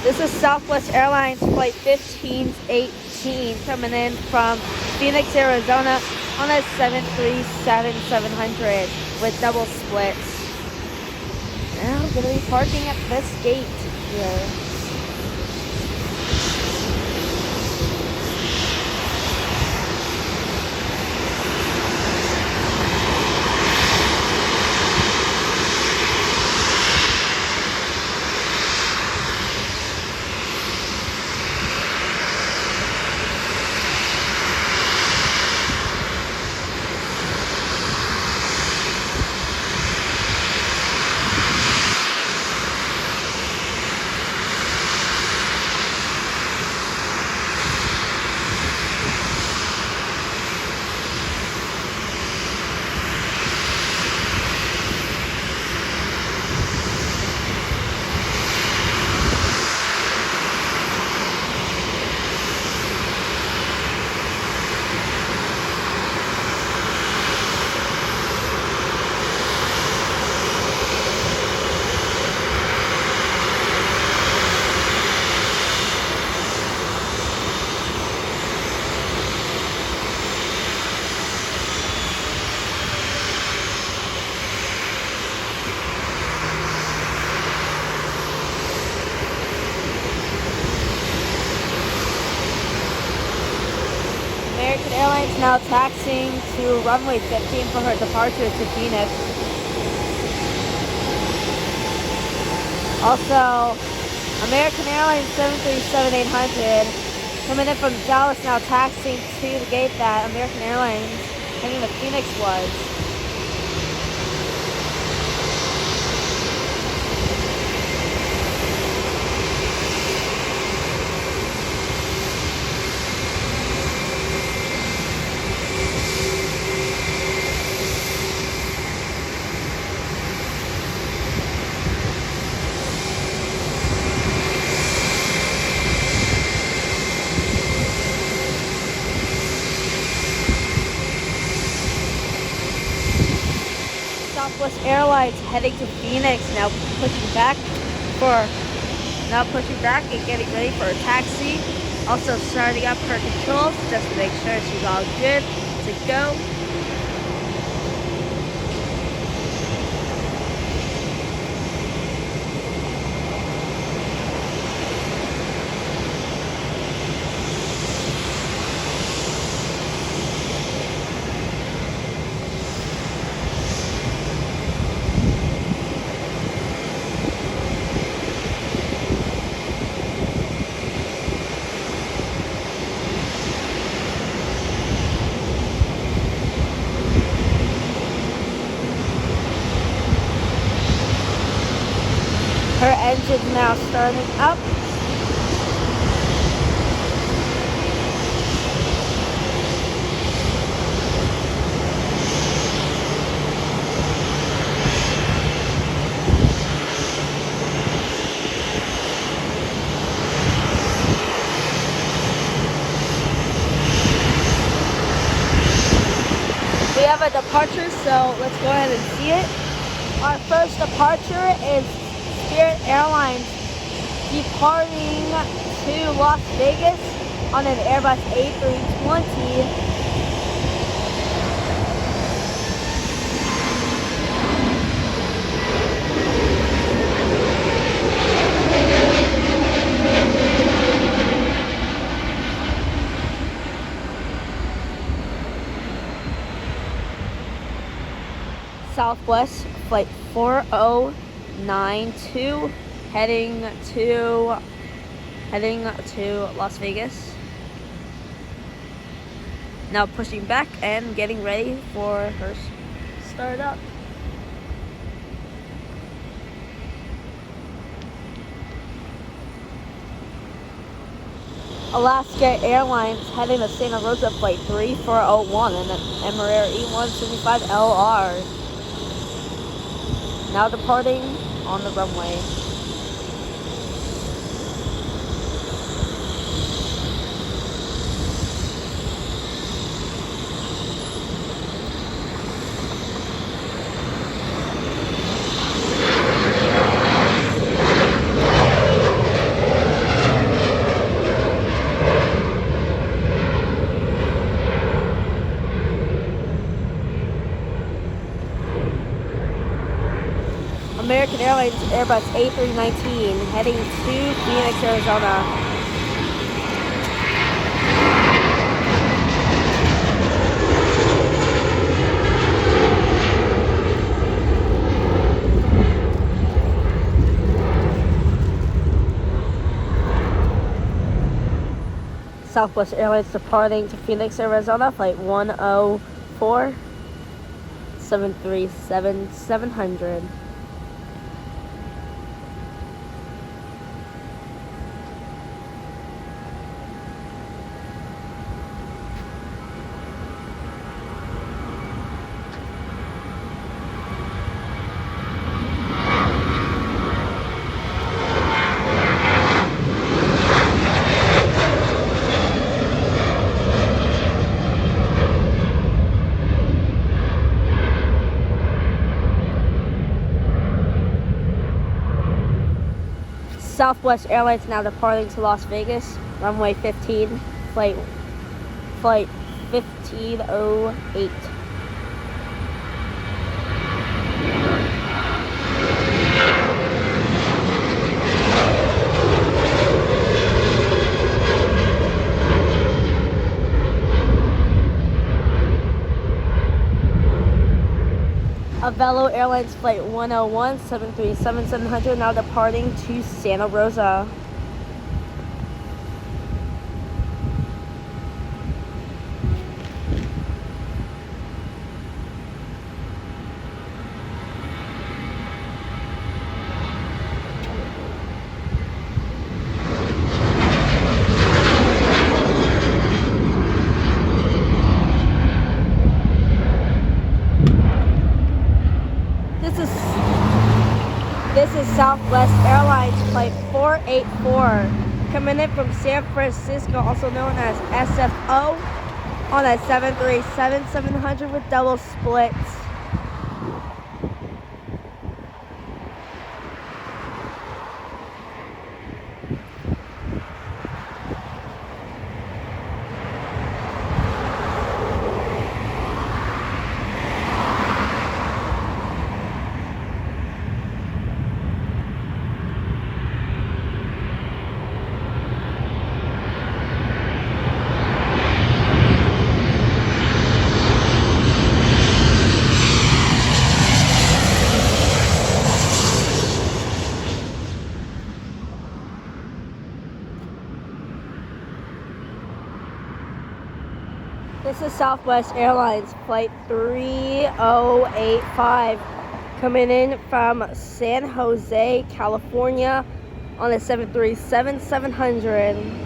This is Southwest Airlines Flight 1518 coming in from Phoenix, Arizona on a 737-700 with double splits. Now I'm going to be parking at this gate here. American Airlines now taxiing to runway 15 for her departure to Phoenix. Also, American Airlines 737-800 coming in from Dallas now taxiing to the gate that American Airlines heading to Phoenix was. Southwest Airlines heading to Phoenix, now pushing back and getting ready for a taxi. Also starting up her controls just to make sure she's all good to go. Her engine's now starting up. We have a departure, so let's go ahead and see it. Our first departure is Spirit Airlines departing to Las Vegas on an Airbus A320. Southwest Flight 4092 heading to Las Vegas. Now pushing back and getting ready for her startup. Alaska Airlines heading to Santa Rosa Flight 3401 and an Embraer E175LR. Now departing on the runway. Airlines Airbus A319 heading to Phoenix, Arizona. Southwest Airlines departing to Phoenix, Arizona, flight 104, 737-700. Southwest Airlines now departing to Las Vegas, runway 15, flight 1508. Avelo Airlines flight 101, 737-700 now departing to Santa Rosa. This is Southwest Airlines flight 484 coming in from San Francisco, also known as SFO, on a 737-700 with double splits. This is Southwest Airlines flight 3085 coming in from San Jose, California on a 737-700.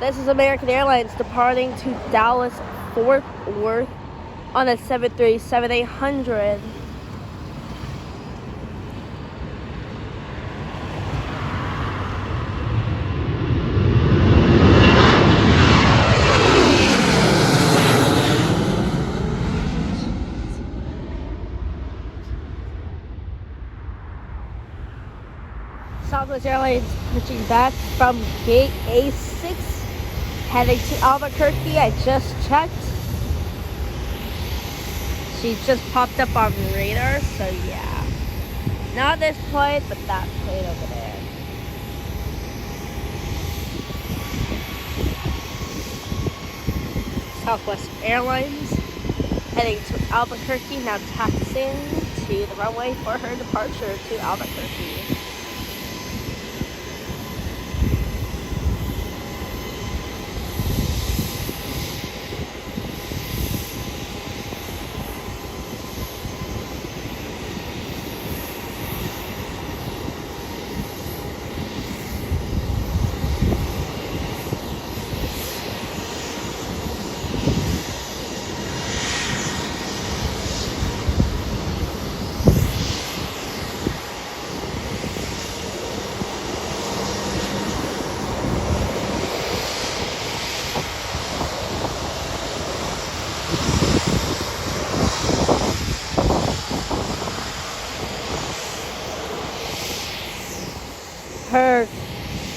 This is American Airlines departing to Dallas, Fort Worth on a 737-800. Southwest Airlines pushing back from gate A6, heading to Albuquerque. I just checked. She just popped up on radar, so yeah. Not this plane, but that plane over there. Southwest Airlines heading to Albuquerque, now taxiing to the runway for her departure to Albuquerque.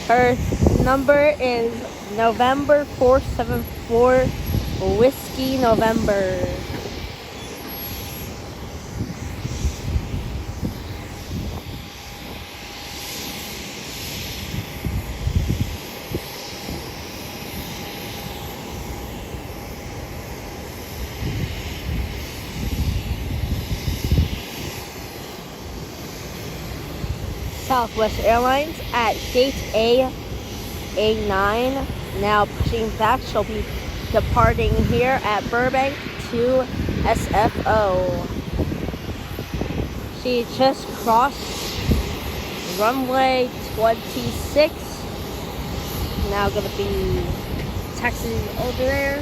Her number is November 474 Whiskey November. Southwest Airlines at gate A9, now pushing back. She'll be departing here at Burbank to SFO. She just crossed runway 26. Now gonna be taxiing over there.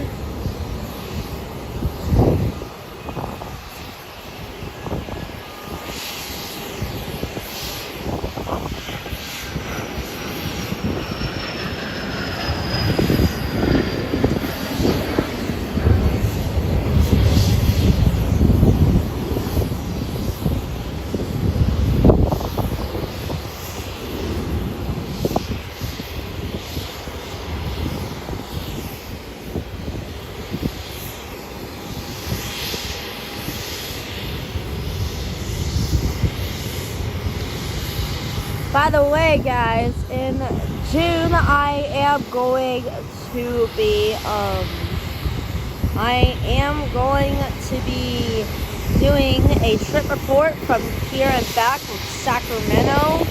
By the way, guys, in June I am going to be doing a trip report from here and back from Sacramento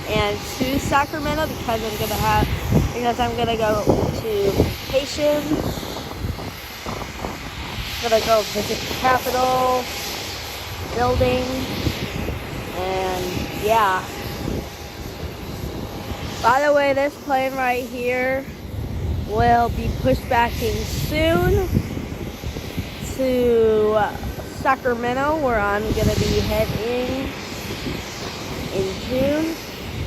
and to Sacramento because I'm gonna go to vacation. Gonna go visit the Capitol building. And yeah. By the way, this plane right here will be pushed back in soon to Sacramento, where I'm gonna be heading in June,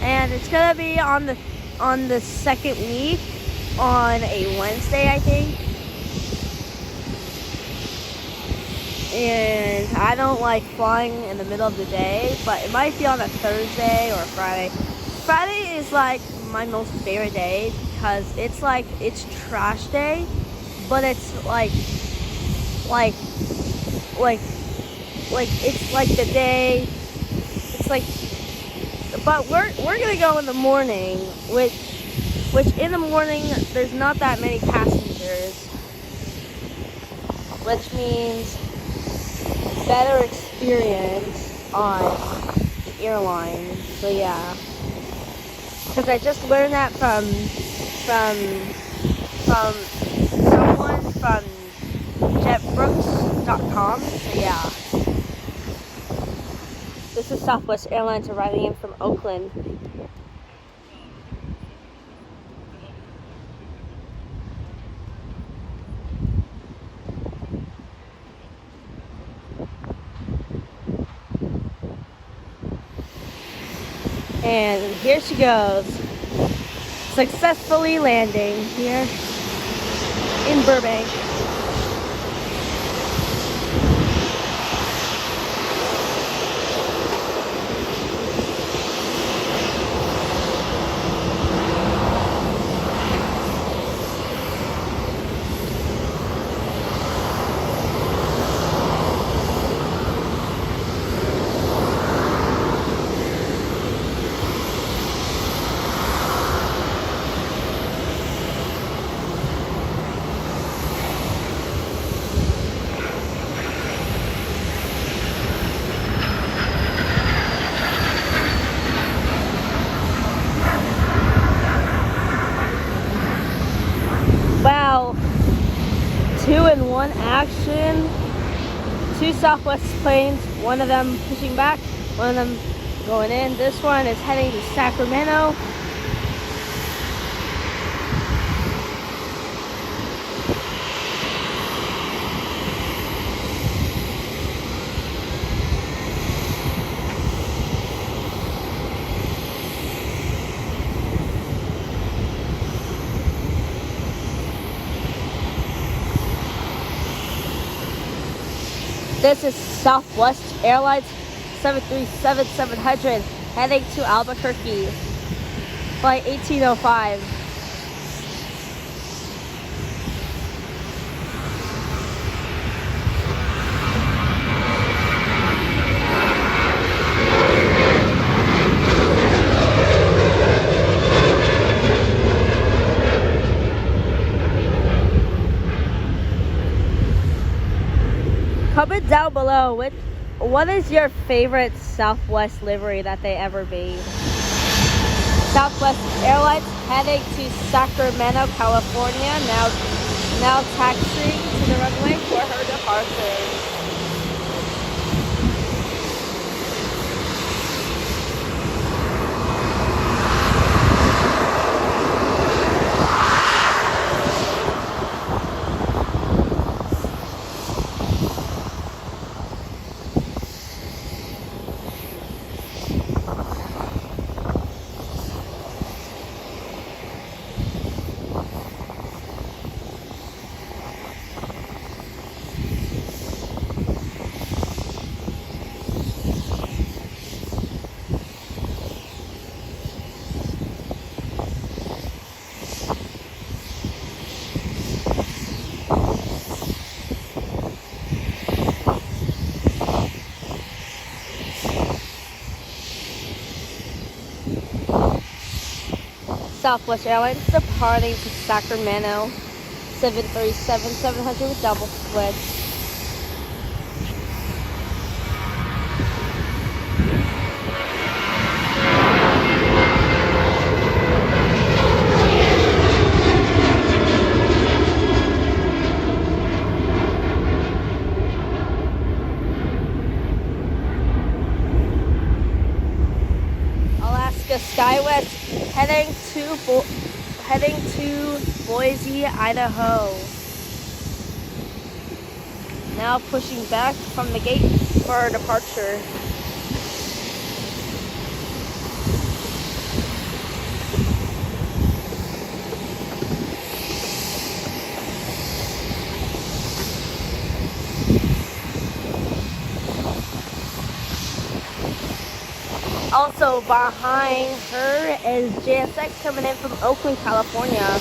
and it's gonna be on the second week on a Wednesday, I think. And I don't like flying in the middle of the day, but it might be on a Thursday or a Friday. Friday is like my most favorite day because it's trash day, but it's like it's like the day. It's like, but we're gonna go in the morning, which in the morning there's not that many passengers, which means better experience on the airline. So yeah, because I just learned that from someone from jetbrooks.com. So yeah, this is Southwest Airlines arriving in from Oakland. And here she goes, successfully landing here in Burbank. Wow, 2-in-1 action. Two Southwest planes, one of them pushing back, one of them going in. This one is heading to Sacramento. This is Southwest Airlines 737-700 heading to Albuquerque. Flight 1805. Comment down below what is your favorite Southwest livery that they ever made. Southwest Airlines heading to Sacramento, California. Now taxiing to the runway for her departure. Southwest Airlines departing to Sacramento, 737-700 with double splits. Alaska SkyWest heading to Boise, Idaho. Now pushing back from the gate for our departure. Also behind her is JSX coming in from Oakland, California.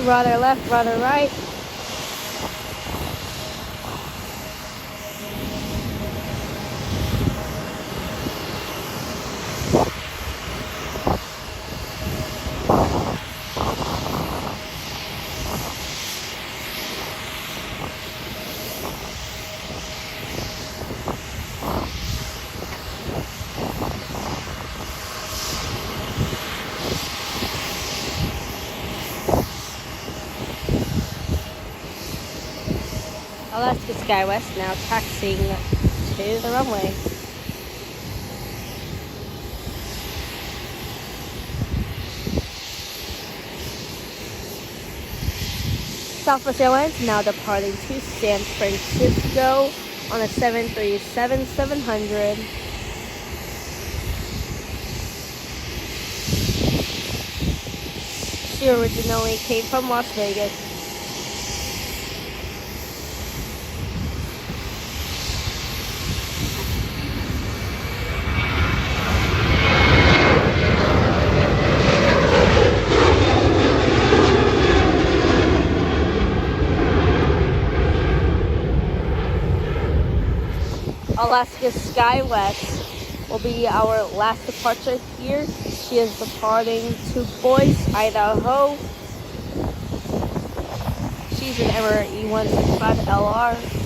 Rudder left, rudder right. Alaska SkyWest now taxiing to the runway. Southwest Airlines now departing to San Francisco on a 737-700. She originally came from Las Vegas. Alaska SkyWest will be our last departure here. She is departing to Boise, Idaho. She's an Emirates E165 LR.